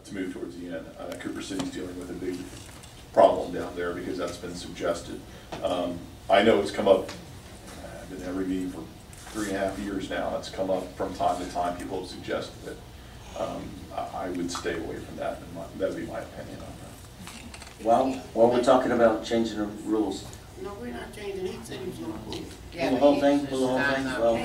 to move towards the end. Cooper City's dealing with a big problem down there because that's been suggested. I know it's come up, I've been in every meeting for 3.5 years now. It's come up from time to time. People have suggested it. I would stay away from that, and that would be my opinion on that. Well, while we're talking about changing the rules. No, we're not changing. He said he was going to pull it. Pull the whole thing? Pull the whole thing? Well,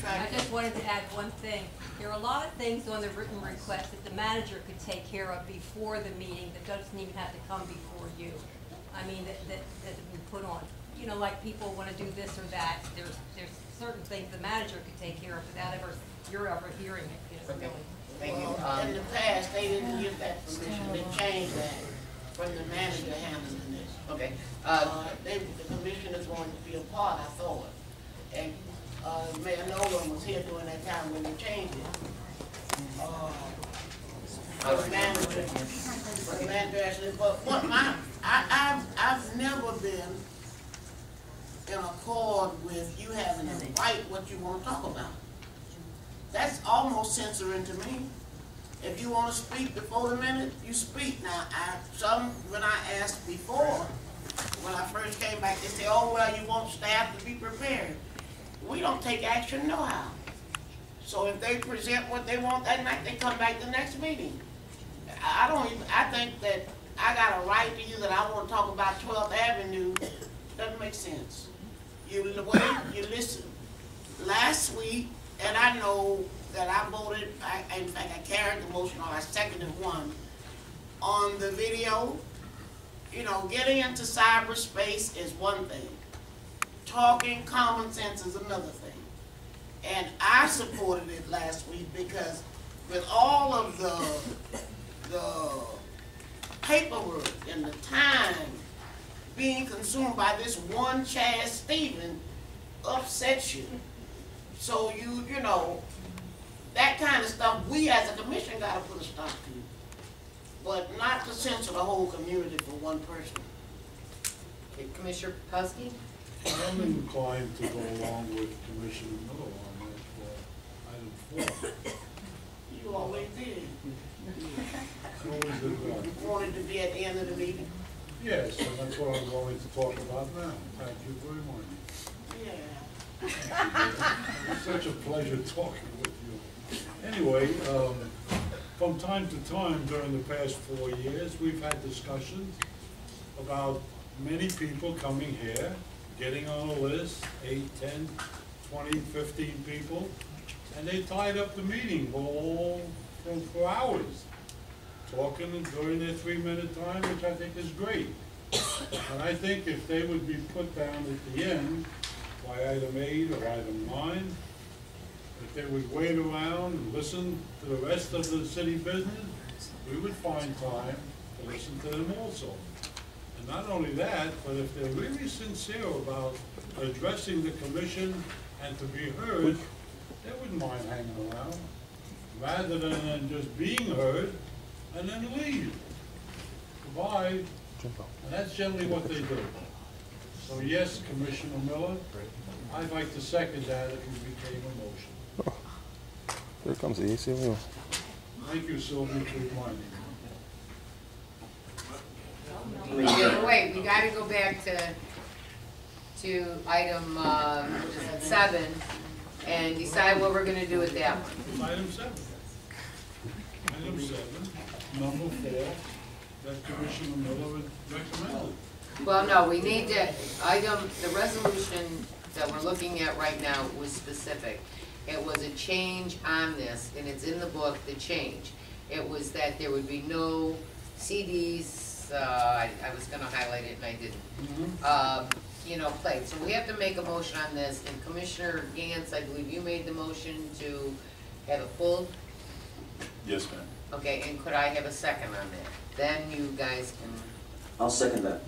I just wanted to add one thing. There are a lot of things on the written request that the manager could take care of before the meeting that doesn't even have to come before you. I mean, that we put on. You know, like people want to do this or that. There's certain things the manager could take care of without you're ever hearing it. You know, okay. really. Thank you. In the past, they didn't give that permission. They changed that from the manager handling this. Okay. The commission is going to be a part, I thought. And Mayor Nolan was here during that time when they changed it. The manager actually, but what I've never been in accord with you having to write what you want to talk about. That's almost censoring to me. If you want to speak before the minute, you speak. Now, when I asked before, when I first came back, they say, oh, well, you want staff to be prepared. We don't take action no how. So if they present what they want that night, they come back the next meeting. I think that I got a right to you that I want to talk about 12th Avenue. Doesn't make sense. You wait, you listen. Last week, and I know that I voted, in fact, I carried the motion, or I seconded one, on the video. You know, getting into cyberspace is one thing. Talking common sense is another thing. And I supported it last week because with all of the paperwork and the time being consumed by this one Chad Stephen upsets you. So you know, that kind of stuff, we as a commission got to put a stop to. But not to censor the whole community for one person. Okay, Commissioner Popowski? I'm inclined to go along with Commissioner Miller on that item 4. You always did. I always did that. Wanted to be at the end of the meeting. Yes, and that's what I'm going to talk about now. Thank you very much. Yeah. It's such a pleasure talking with you. Anyway, from time to time during the past 4 years, we've had discussions about many people coming here, getting on a list, 8, 10, 20, 15 people, and they tied up the meeting for hours, talking during their 3-minute time, which I think is great. And I think if they would be put down at the end by item 8 or item 9, if they would wait around and listen to the rest of the city business, we would find time to listen to them also. And not only that, but if they're really sincere about addressing the commission and to be heard, they wouldn't mind hanging around, rather than just being heard and then leave. Goodbye. And that's generally what they do. So yes, Commissioner Miller, I'd like to second that if it became a motion. Here comes the ACLU. Thank you, Sylvia, for reminding me. Wait, we got to go back to item 7 and decide what we're going to do with that one. Item 7. Item 7, number 4, that Commissioner Miller recommended. Well, no, we need to, the resolution that we're looking at right now was specific. It was a change on this, and it's in the book, the change. It was that there would be no CDs, I was gonna highlight it and I didn't, you know, played. So we have to make a motion on this, and Commissioner Ganz, I believe you made the motion to have it pulled? Yes, ma'am. Okay, and could I have a second on that? Then you guys can, I'll second that.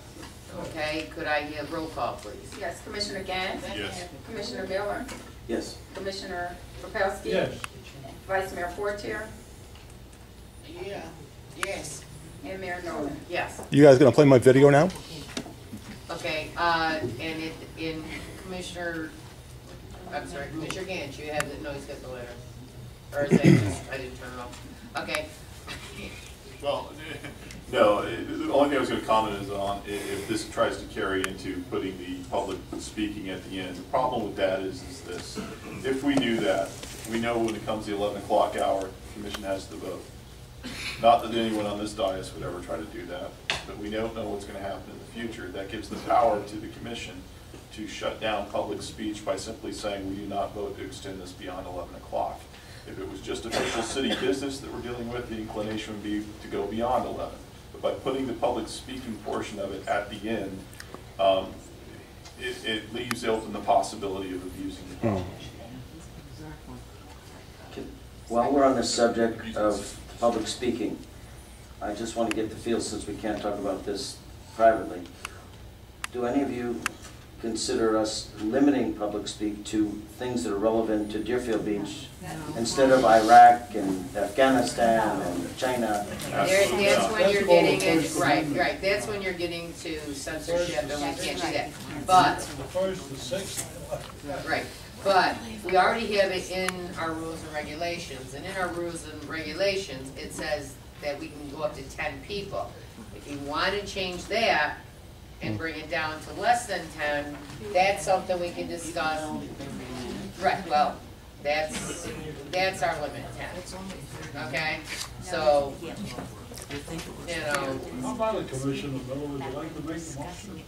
okay, could I have roll call, please? Yes, Commissioner Ganz? Yes. Commissioner Miller? Yes. Commissioner Popowski? Yes. Vice Mayor Fortier? Yeah. Yes. And Mayor Nolan? Yes. You guys gonna play my video now? Okay, and in Commissioner, I'm sorry, Commissioner Ganz, you have the, no, he's got the letter. Or is that just, I didn't turn it off. Okay, Well, no, the only thing I was gonna comment is on if this tries to carry into putting the public speaking at the end. The problem with that is this: if we do that, we know when it comes to the 11 o'clock hour, the commission has to vote. Not that anyone on this dais would ever try to do that, but we don't know what's gonna happen in the future. That gives the power to the commission to shut down public speech by simply saying we do not vote to extend this beyond 11 o'clock. If it was just official city business that we're dealing with, the inclination would be to go beyond 11. But by putting the public speaking portion of it at the end, it leaves open the possibility of abusing the power. While we're on the subject of public speaking, I just want to get the feel, since we can't talk about this privately. Do any of you consider us limiting public speak to things that are relevant to Deerfield Beach instead of Iraq and Afghanistan and China? That's when you're getting it, right, that's when you're getting to censorship and we can't do that. But, The first, the sixth. right, but we already have it in our rules and regulations, and in our rules and regulations, it says that we can go up to 10 people. If you want to change that and bring it down to less than 10, that's something we can discuss. Right, well, that's our limit, 10, okay? So, you know. How about a Commissioner Miller, would you like to make the motion?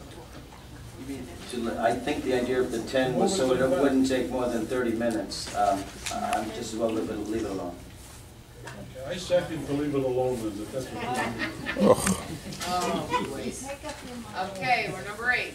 I think the idea of the 10 was so it wouldn't take more than 30 minutes. I'm just as well leave it alone. Okay, I second to leave it alone, then, if that's what you want. Oh, boys. Okay, we're number 8.